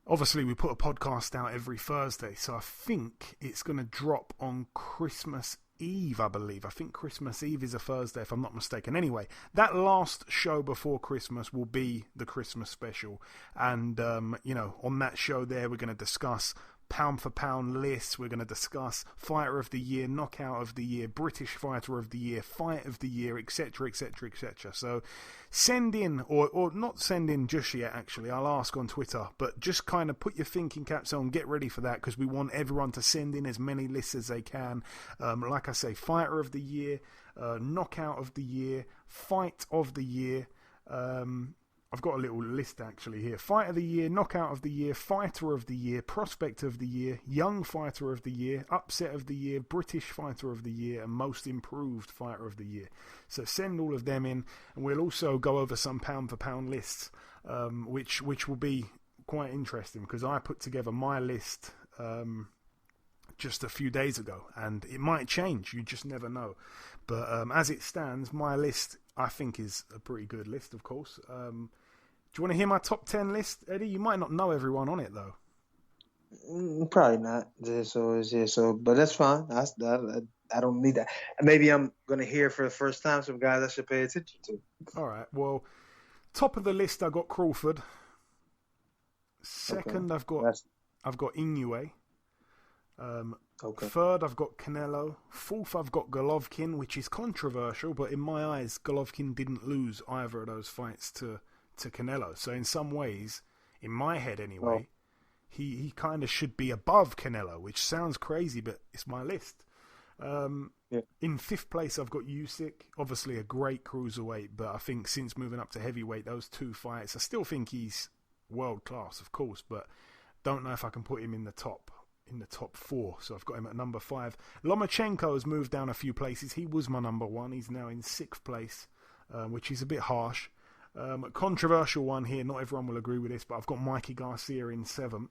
obviously we put a podcast out every Thursday, so I think it's going to drop on Christmas Eve, I believe. I think Christmas Eve is a Thursday, if I'm not mistaken. Anyway, that last show before Christmas will be the Christmas special. And, on that show there, we're going to discuss pound for pound lists. We're going to discuss fighter of the year, knockout of the year, British fighter of the year, fight of the year, etc., etc., etc. So send in, or not send in just yet, actually. I'll ask on Twitter, but just kind of put your thinking caps on, get ready for that, because we want everyone to send in as many lists as they can. Like I say, fighter of the year, knockout of the year, fight of the year. I've got a little list actually here. Fight of the year, knockout of the year, fighter of the year, prospect of the year, young fighter of the year, upset of the year, British fighter of the year, and most improved fighter of the year. So send all of them in, and we'll also go over some pound for pound lists, which will be quite interesting, because I put together my list just a few days ago, and it might change. You just never know. But as it stands, my list, I think, is a pretty good list, of course. Do you want to hear my top 10 list, Eddie? You might not know everyone on it, though. Probably not. But that's fine. I don't need that. Maybe I'm going to hear for the first time some guys I should pay attention to. All right. Well, top of the list, I got Crawford. Second, okay. I've got Inoue. Okay. Third, I've got Canelo. Fourth, I've got Golovkin, which is controversial, but in my eyes, Golovkin didn't lose either of those fights to Canelo. So in some ways, in my head anyway, he kind of should be above Canelo, which sounds crazy, but it's my list. In fifth place, I've got Usyk. Obviously a great cruiserweight, but I think since moving up to heavyweight, those 2 fights, I still think he's world class, of course, but don't know if I can put him in the top 4, so I've got him at number 5. Lomachenko has moved down a few places. He was my number 1. He's now in 6th place, which is a bit harsh. Controversial one here. Not everyone will agree with this, but I've got Mikey Garcia in 7th.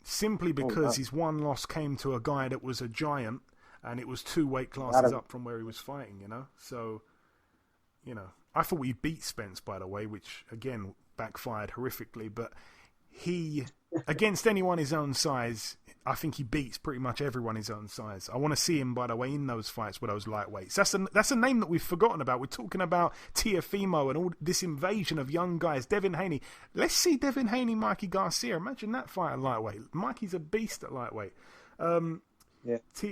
Simply because his one loss came to a guy that was a giant, and it was 2 weight classes up from where he was fighting, So, I thought he beat Spence, by the way, which, again, backfired horrifically, but he, against anyone his own size, I think he beats pretty much everyone his own size. I want to see him, by the way, in those fights with those lightweights. That's a name that we've forgotten about. We're talking about Teofimo and all this invasion of young guys. Devin Haney. Let's see Devin Haney, Mikey Garcia. Imagine that fight at lightweight. Mikey's a beast at lightweight.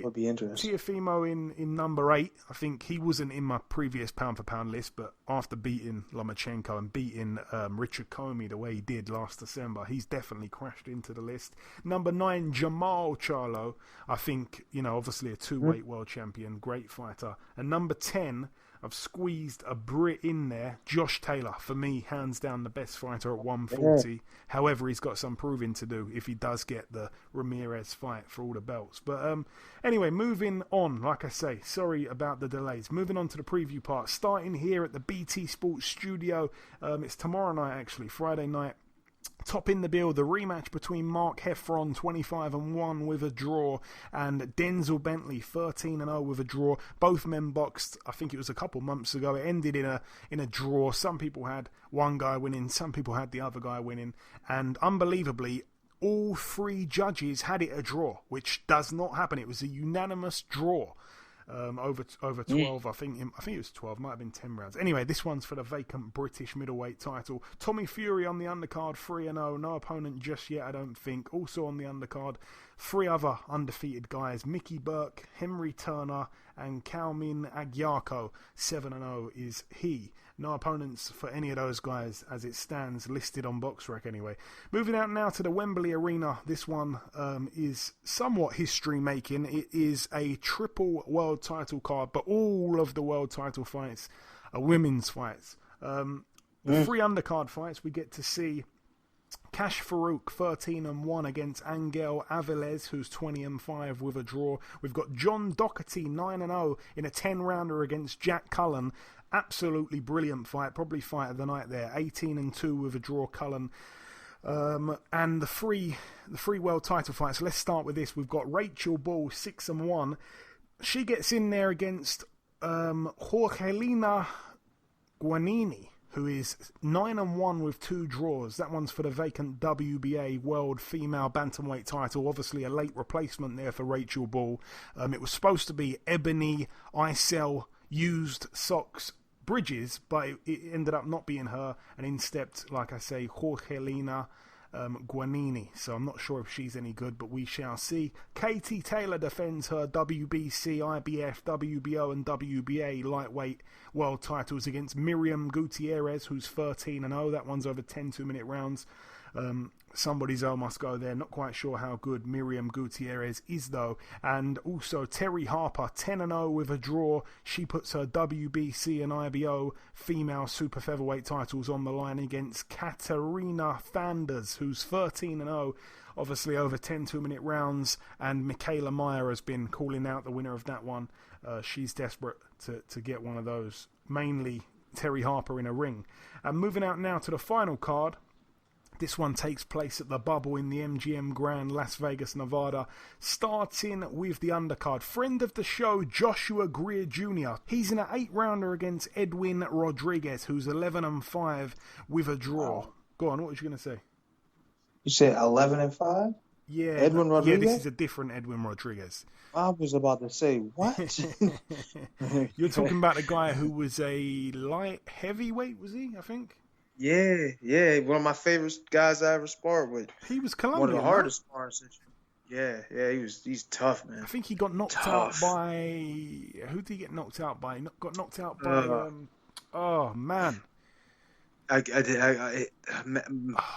Would be interesting. Teofimo in number 8. I think he wasn't in my previous pound for pound list, but after beating Lomachenko and beating Richard Comey the way he did last December, he's definitely crashed into the list. Number 9, Jamal Charlo. I think, obviously a 2-weight world champion, great fighter. And number 10, I've squeezed a Brit in there, Josh Taylor. For me, hands down the best fighter at 140. Yeah. However, he's got some proving to do if he does get the Ramirez fight for all the belts. But anyway, moving on, like I say, sorry about the delays. Moving on to the preview part, starting here at the BT Sports Studio. It's tomorrow night, actually, Friday night. Top in the bill, the rematch between Mark Heffron, 25-1 with a draw, and Denzel Bentley, 13-0 with a draw. Both men boxed, I think it was a couple months ago. It ended in a draw. Some people had one guy winning, some people had the other guy winning, and unbelievably, all 3 judges had it a draw, which does not happen. It was a unanimous draw. Over 12, I think it was 12, might have been 10 rounds. Anyway, this one's for the vacant British middleweight title. Tommy Fury on the undercard, 3-0, no opponent just yet, I don't think. Also on the undercard, 3 other undefeated guys, Mickey Burke, Henry Turner, and Kalmin Agyarko. 7-0 is he. No opponents for any of those guys as it stands, listed on BoxRec anyway. Moving out now to the Wembley Arena. This one is somewhat history-making. It is a triple world title card, but all of the world title fights are women's fights. The 3 undercard fights, we get to see Cash Farouk, 13-1 against Angel Avilés, who's 20-5 with a draw. We've got John Doherty, 9-0 in a 10-rounder against Jack Cullen. Absolutely brilliant fight, probably fight of the night there. 18-2 with a draw, Cullen. And the three world title fights. So let's start with this. We've got Rachel Ball, 6-1. She gets in there against Jorgelina Guanini, who is 9-1 with 2 draws. That one's for the vacant WBA World Female Bantamweight title. Obviously a late replacement there for Rachel Ball. It was supposed to be Ebony Isel Used Socks Bridges, but it ended up not being her, and in stepped, like I say, Jorgelina Guanini. So I'm not sure if she's any good, but we shall see. Katie Taylor defends her WBC, IBF, WBO and WBA lightweight world titles against Miriam Gutierrez, who's 13-0. That one's over 10 2-minute rounds. Somebody's O must go there. Not quite sure how good Miriam Gutierrez is, though. And also Terry Harper, 10-0 with a draw. She puts her WBC and IBO female super featherweight titles on the line against Katarina Fanders, who's 13-0. Obviously over 10 2-minute rounds. And Michaela Meyer has been calling out the winner of that one. She's desperate to get one of those. Mainly Terry Harper in a ring. And moving out now to the final card. This one takes place at the Bubble in the MGM Grand, Las Vegas, Nevada. Starting with the undercard. Friend of the show, Joshua Greer Jr. He's in an 8-rounder against Edwin Rodriguez, who's 11-5 with a draw. Wow. Go on, what was you going to say? You said 11-5? Yeah. Edwin Rodriguez? Yeah, this is a different Edwin Rodriguez. I was about to say, what? You're talking about the guy who was a light heavyweight, was he, I think? Yeah. One of my favorite guys I ever sparred with. He was Colombian. One of the hardest sparring. Yeah. He's tough, man. I think he got knocked out by. Who did he get knocked out by? Got knocked out by. Oh man.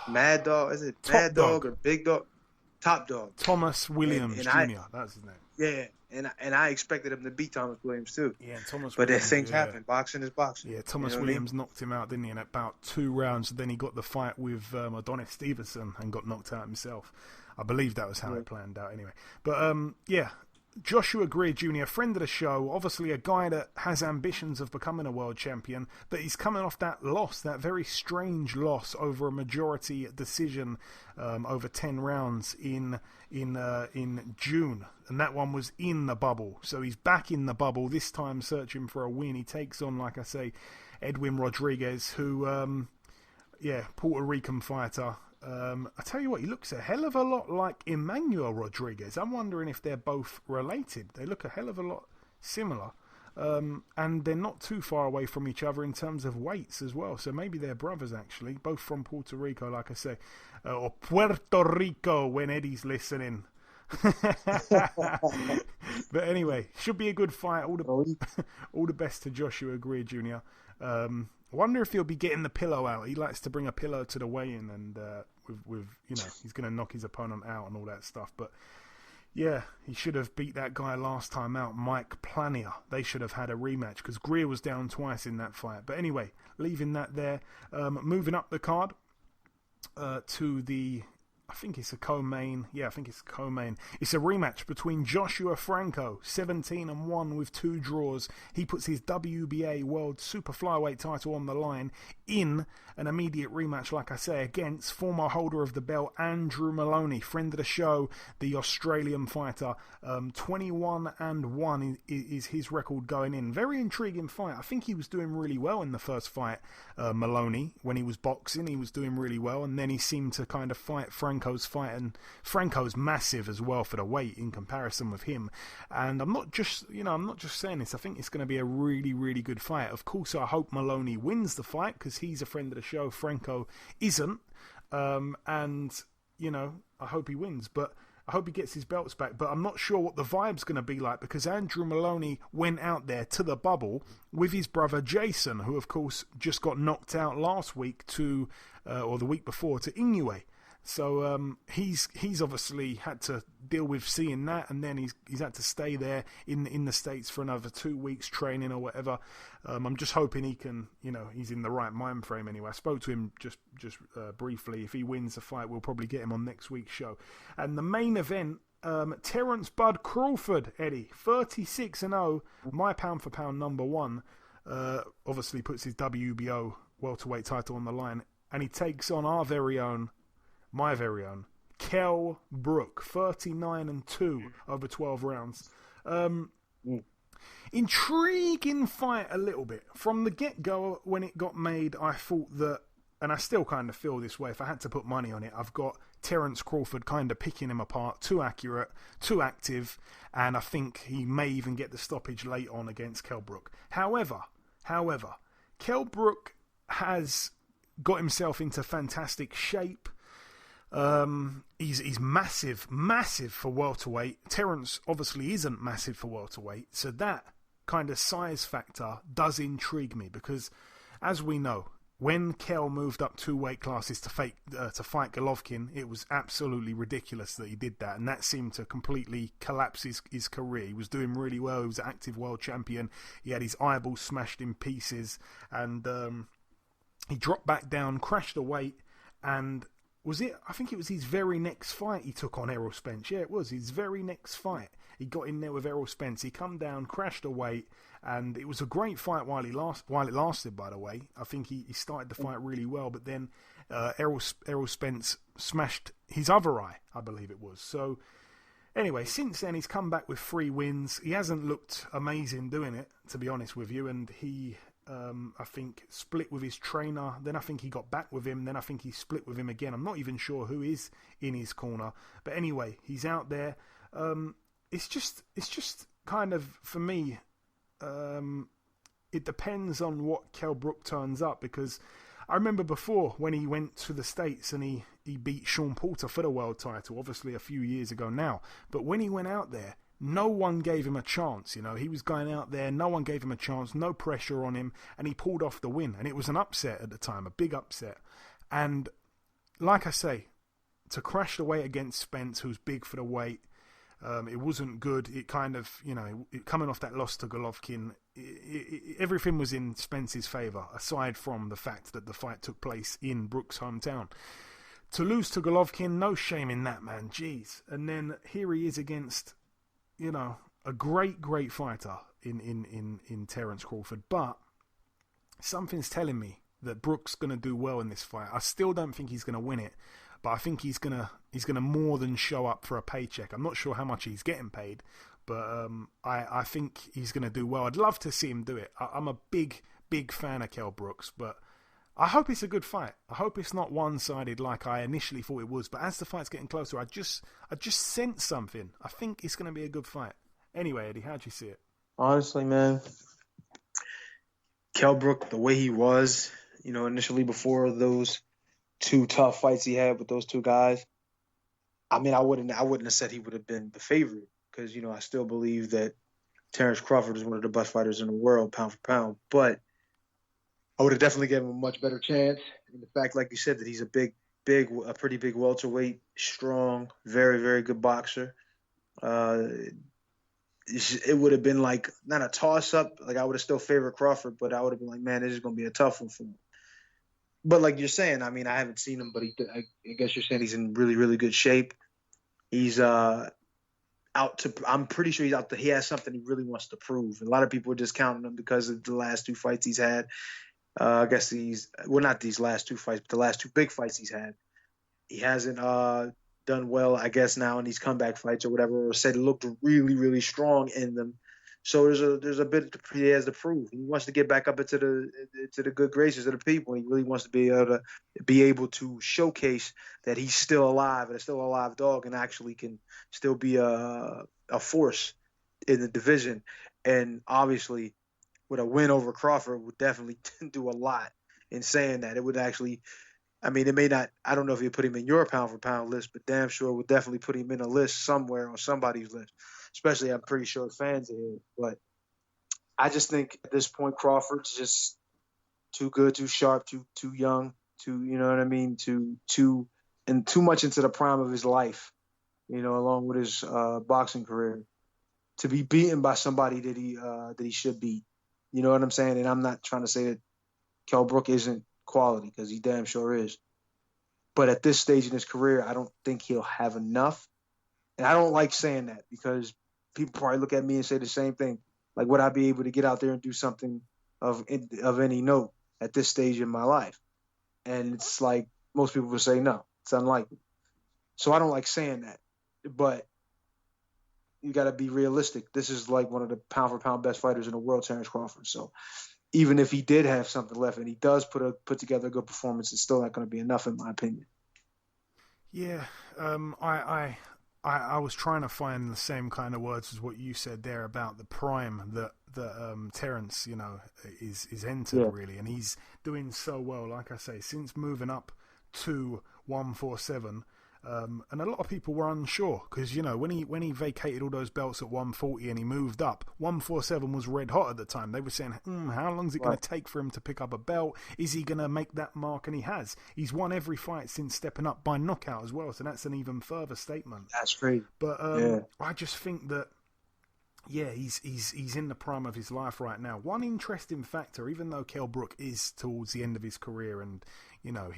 Mad Dog. Is it Mad Dog or Big Dog? Top Dog. Thomas Williams Jr. That's his name. Yeah. And I expected him to beat Thomas Williams too. Yeah, Thomas. But Williams, things happen. Boxing is boxing. Yeah, Thomas Williams knocked him out, didn't he? In about 2 rounds. Then he got the fight with Adonis Stevenson and got knocked out himself. I believe that was how it planned out. Anyway, but yeah. Joshua Greer Jr., friend of the show, obviously a guy that has ambitions of becoming a world champion, but he's coming off that loss, that very strange loss over a majority decision over 10 rounds in June, and that one was in the Bubble. So he's back in the Bubble, this time searching for a win. He takes on, like I say, Edwin Rodriguez, who, Puerto Rican fighter. I tell you what, he looks a hell of a lot like Emmanuel Rodriguez. I'm wondering if they're both related. They look a hell of a lot similar. And they're not too far away from each other in terms of weights as well. So maybe they're brothers, actually. Both from Puerto Rico, like I say. Or Puerto Rico when Eddie's listening. But anyway, should be a good fight. All the best to Joshua Greer Jr. I wonder if he'll be getting the pillow out. He likes to bring a pillow to the weigh-in, and with he's going to knock his opponent out and all that stuff. But yeah, he should have beat that guy last time out, Mike Planier. They should have had a rematch because Greer was down twice in that fight. But anyway, leaving that there, moving up the card to the. I think it's a co-main. Yeah, I think it's a co-main. It's a rematch between Joshua Franco, 17-1 with 2 draws. He puts his WBA World Super Flyweight title on the line in an immediate rematch, like I say, against former holder of the belt Andrew Maloney, friend of the show, the Australian fighter. 21-1 is his record going in. Very intriguing fight. I think he was doing really well in the first fight, Maloney. When he was boxing, he was doing really well, and then he seemed to kind of fight Franco's fight, and Franco's massive as well for the weight in comparison with him. And I'm not just saying this. I think it's going to be a really, really good fight. Of course, I hope Maloney wins the fight because he's a friend of the show. Franco isn't, and I hope he wins. But I hope he gets his belts back. But I'm not sure what the vibe's going to be like because Andrew Maloney went out there to the Bubble with his brother Jason, who of course just got knocked out last week or the week before to Inoue. So he's obviously had to deal with seeing that, and then he's had to stay there in the States for another 2 weeks training or whatever. I'm just hoping he can, he's in the right mind frame anyway. I spoke to him just briefly. If he wins the fight, we'll probably get him on next week's show. And the main event, Terence Bud Crawford, Eddie, 36-0, my pound for pound number 1, obviously puts his WBO welterweight title on the line, and he takes on our very own my very own Kell Brook, 39-2 over 12 rounds. Intriguing fight a little bit. From the get-go, when it got made, I thought that, and I still kind of feel this way, if I had to put money on it, I've got Terence Crawford kind of picking him apart, too accurate, too active, and I think he may even get the stoppage late on against Kell Brook. However, Kell Brook has got himself into fantastic shape. He's massive for welterweight. Terence obviously isn't massive for welterweight, so that kind of size factor does intrigue me, because as we know, when Kell moved up 2 weight classes to fight Golovkin, it was absolutely ridiculous that he did that, and that seemed to completely collapse his career. He was doing really well. He was an active world champion. He had his eyeballs smashed in pieces, and he dropped back down, crashed a weight, and I think it was his very next fight he took on Errol Spence. Yeah, it was his very next fight. He got in there with Errol Spence. He come down, crashed a weight, and it was a great fight while it lasted, by the way. I think he started the fight really well, but then Errol Spence smashed his other eye, I believe it was. So anyway, since then he's come back with 3 wins. He hasn't looked amazing doing it, to be honest with you, and he I think split with his trainer, then I think he got back with him, then I think he split with him again. I'm not even sure who is in his corner, but anyway, he's out there. It's just kind of, for me, it depends on what Kell Brook turns up, because I remember before when he went to the States and he beat Sean Porter for the world title, obviously a few years ago now, but when he went out there, no one gave him a chance. He was going out there, no one gave him a chance, no pressure on him, and he pulled off the win. And it was an upset at the time, a big upset. And like I say, to crash the weight against Spence, who's big for the weight, it wasn't good. It kind of, coming off that loss to Golovkin, everything was in Spence's favour, aside from the fact that the fight took place in Brook's hometown. To lose to Golovkin, no shame in that, man. Jeez. And then here he is against, a great fighter in Terence Crawford, but something's telling me that Brook's going to do well in this fight. I still don't think he's going to win it, but I think he's going to more than show up for a paycheck. I'm not sure how much he's getting paid, but I think he's going to do well. I'd love to see him do it. I'm a big fan of Kell Brooks, but I hope it's a good fight. I hope it's not one-sided like I initially thought it was. But as the fight's getting closer, I just sense something. I think it's going to be a good fight. Anyway, Eddie, how'd you see it? Honestly, man, Kell Brook, the way he was, initially before those 2 tough fights he had with those 2 guys, I mean, I wouldn't have said he would have been the favorite, because I still believe that Terence Crawford is one of the best fighters in the world, pound for pound. But I would have definitely given him a much better chance. And the fact, like you said, that he's a pretty big welterweight, strong, very, very good boxer. It would have been like, not a toss-up. Like, I would have still favored Crawford, but I would have been like, man, this is going to be a tough one for him. But like you're saying, I mean, I haven't seen him, but I guess you're saying he's in really, really good shape. He's I'm pretty sure he's out there. He has something he really wants to prove. A lot of people are discounting him because of the last 2 fights he's had. I guess not these last 2 fights, but the last 2 big fights he's had. He hasn't done well, I guess, now in these comeback fights or whatever, or said he looked really, really strong in them. So there's a bit he has to prove. He wants to get back up into the good graces of the people. He really wants to be able to showcase that he's still alive and still a live dog, and actually can still be a force in the division. And obviously, with a win over Crawford, would definitely do a lot in saying that. It would actually, I mean, it may not, I don't know if you put him in your pound for pound list, but damn sure would definitely put him in a list somewhere on somebody's list. Especially, I'm pretty sure fans are here. But I just think at this point, Crawford's just too good, too sharp, too young, you know what I mean, too much into the prime of his life, along with his boxing career, to be beaten by somebody that he should beat. You know what I'm saying? And I'm not trying to say that Kell Brook isn't quality, because he damn sure is. But at this stage in his career, I don't think he'll have enough. And I don't like saying that, because people probably look at me and say the same thing. Like, would I be able to get out there and do something of any note at this stage in my life? And it's like most people would say no. It's unlikely. So I don't like saying that, but you got to be realistic. This is like one of the pound for pound best fighters in the world, Terrence Crawford. So even if he did have something left and he does put together a good performance, it's still not going to be enough, in my opinion. Yeah, I was trying to find the same kind of words as what you said there about the prime that Terrence, is entered really, and he's doing so well. Like I say, since moving up to 147. And a lot of people were unsure because when he vacated all those belts at 140 and he moved up, 147 was red hot at the time. They were saying, how long is it going to take for him to pick up a belt? Is he going to make that mark? And he has. He's won every fight since stepping up by knockout as well. So that's an even further statement. That's great. But I just think that he's in the prime of his life right now. One interesting factor, even though Kell Brook is towards the end of his career and I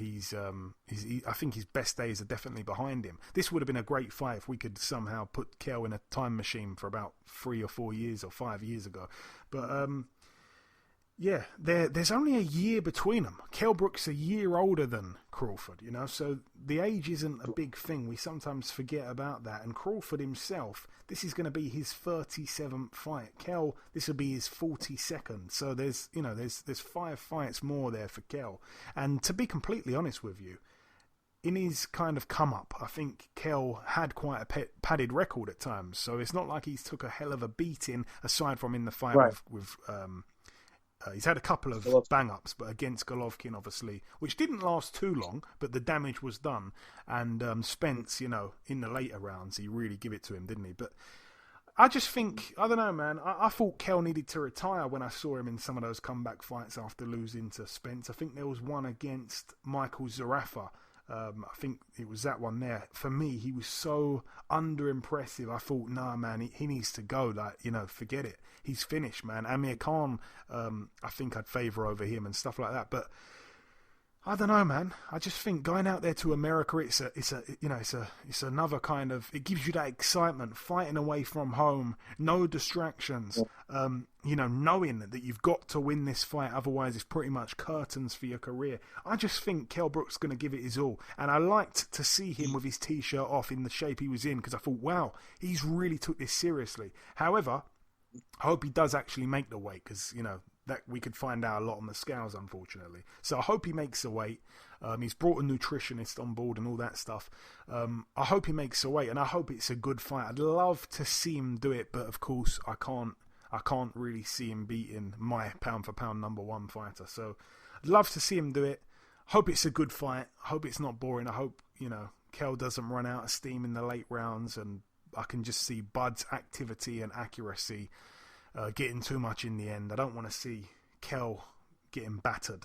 think his best days are definitely behind him. This would have been a great fight if we could somehow put Kell in a time machine for about 3 or 4 years or 5 years ago. But there's only a year between them. Kell Brook's a year older than Crawford, so the age isn't a big thing. We sometimes forget about that. And Crawford himself, this is going to be his 37th fight. Kell, this will be his 42nd. So there's 5 fights more there for Kell. And to be completely honest with you, in his kind of come up, I think Kell had quite a padded record at times. So it's not like he's took a hell of a beating aside from in the fight with he's had a couple of bang-ups, but against Golovkin, obviously, which didn't last too long, but the damage was done. And Spence, in the later rounds, he really give it to him, didn't he? But I just think, I don't know, man, I thought Kell needed to retire when I saw him in some of those comeback fights after losing to Spence. I think there was one against Michael Zarafa. I think it was that one there. For me, he was so under-impressive. I thought, nah, man, he needs to go. Forget it. He's finished, man. Amir Khan, I think I'd favour over him and stuff like that. But I don't know, man. I just think going out there to America, it's another kind of, it gives you that excitement, fighting away from home, no distractions, knowing that you've got to win this fight, otherwise it's pretty much curtains for your career. I just think Kell Brook's going to give it his all, and I liked to see him with his t-shirt off in the shape he was in, because I thought, wow, he's really took this seriously. However, I hope he does actually make the weight, because, that we could find out a lot on the scales, unfortunately. So I hope he makes the weight. He's brought a nutritionist on board and all that stuff. I hope he makes the weight, and I hope it's a good fight. I'd love to see him do it, but of course I can't really see him beating my pound for pound number one fighter. So I'd love to see him do it. Hope it's a good fight. I hope it's not boring. I hope, Kell doesn't run out of steam in the late rounds, and I can just see Bud's activity and accuracy getting too much in the end. I don't want to see Kell getting battered.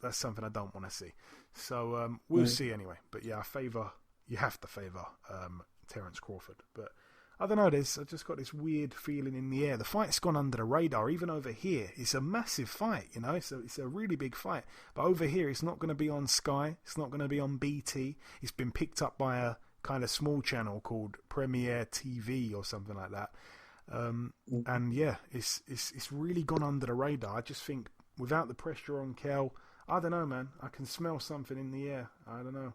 That's something I don't want to see. So we'll see anyway. But yeah, you have to favour Terrence Crawford. But I don't know, I just got this weird feeling in the air. The fight's gone under the radar, even over here. It's a massive fight, it's a really big fight. But over here, it's not going to be on Sky. It's not going to be on BT. It's been picked up by a kind of small channel called Premiere TV or something like that. And yeah, it's really gone under the radar. I just think without the pressure on Kell, I don't know, man. I can smell something in the air. I don't know.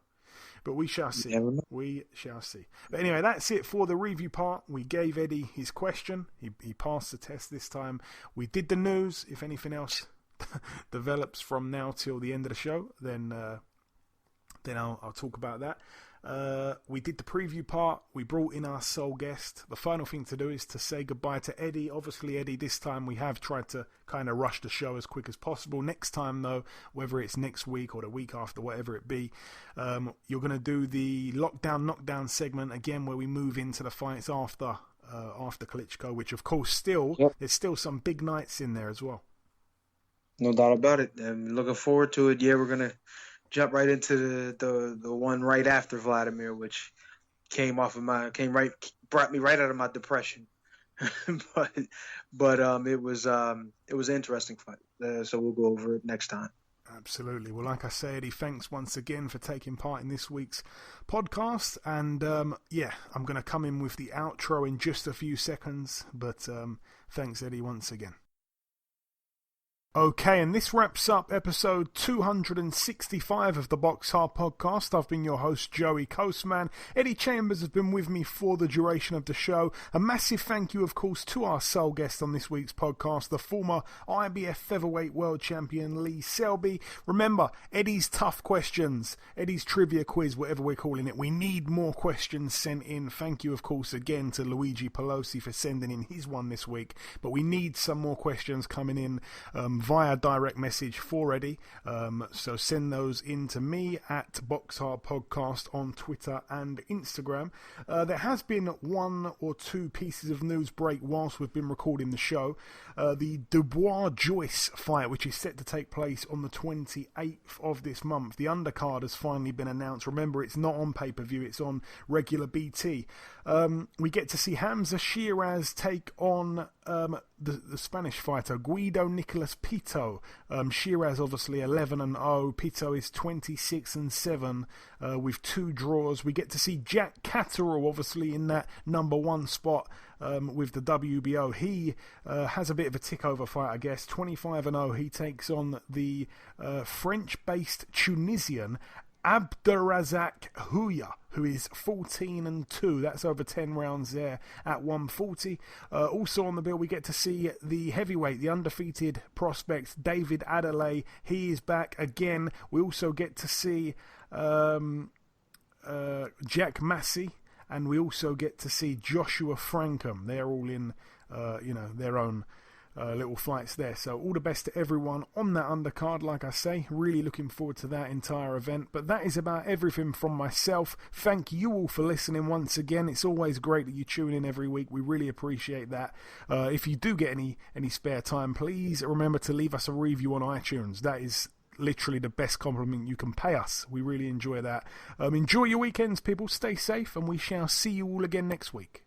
But we shall see. We shall see. But anyway, that's it for the review part. We gave Eddie his question. He passed the test this time. We did the news. If anything else develops from now till the end of the show, then I'll talk about that. We did the preview part. We brought in our sole guest. The final thing to do is to say goodbye to Eddie. Obviously, Eddie, this time we have tried to kind of rush the show as quick as possible. Next time, though, whether it's next week or the week after, whatever it be, you're going to do the lockdown knockdown segment again, where we move into the fights after Klitschko, which of course there's still some big nights in there as well. No doubt about it. I'm looking forward to it. Yeah, we're gonna jump right into the one right after Vladimir, which brought me right out of my depression. but it was an interesting fight. So we'll go over it next time. Absolutely. Well, like I said, Eddie, thanks once again for taking part in this week's podcast. And I'm going to come in with the outro in just a few seconds. But thanks, Eddie, once again. Okay, and this wraps up episode 265 of the BoxHard Podcast. I've been your host, Joey Coastman. Eddie Chambers has been with me for the duration of the show. A massive thank you, of course, to our sole guest on this week's podcast, the former IBF Featherweight World Champion Lee Selby. Remember, Eddie's tough questions, Eddie's trivia quiz, whatever we're calling it. We need more questions sent in. Thank you, of course, again to Luigi Pelosi for sending in his one this week. But we need some more questions coming in via direct message for Eddie. So send those in to me at BoxHard Podcast on Twitter and Instagram. There has been one or two pieces of news break whilst we've been recording the show. The Dubois-Joyce fight, which is set to take place on the 28th of this month. The undercard has finally been announced. Remember, it's not on pay-per-view, it's on regular BT. We get to see Hamza Shiraz take on the Spanish fighter Guido Nicolas Pito. Shiraz obviously 11-0. Pito is 26-7 with 2 draws. We get to see Jack Catterall obviously in that number 1 spot with the WBO. He has a bit of a tick-over fight, I guess. 25-0. He takes on the French-based Tunisian Abderrazak Houya, who is 14-2. That's over 10 rounds there at 140. Also on the bill, we get to see the heavyweight, the undefeated prospect, David Adelaide. He is back again. We also get to see Jack Massey, and we also get to see Joshua Frankham. They're all in, their own little fights there. So all the best to everyone on that undercard. Like I say, really looking forward to that entire event. But that is about everything from myself. Thank you all for listening once again. It's always great that you tune in every week. We really appreciate that. If you do get any spare time, please remember to leave us a review on iTunes. That is literally the best compliment you can pay us. We really enjoy that. Enjoy your weekends, people. Stay safe, and we shall see you all again next week.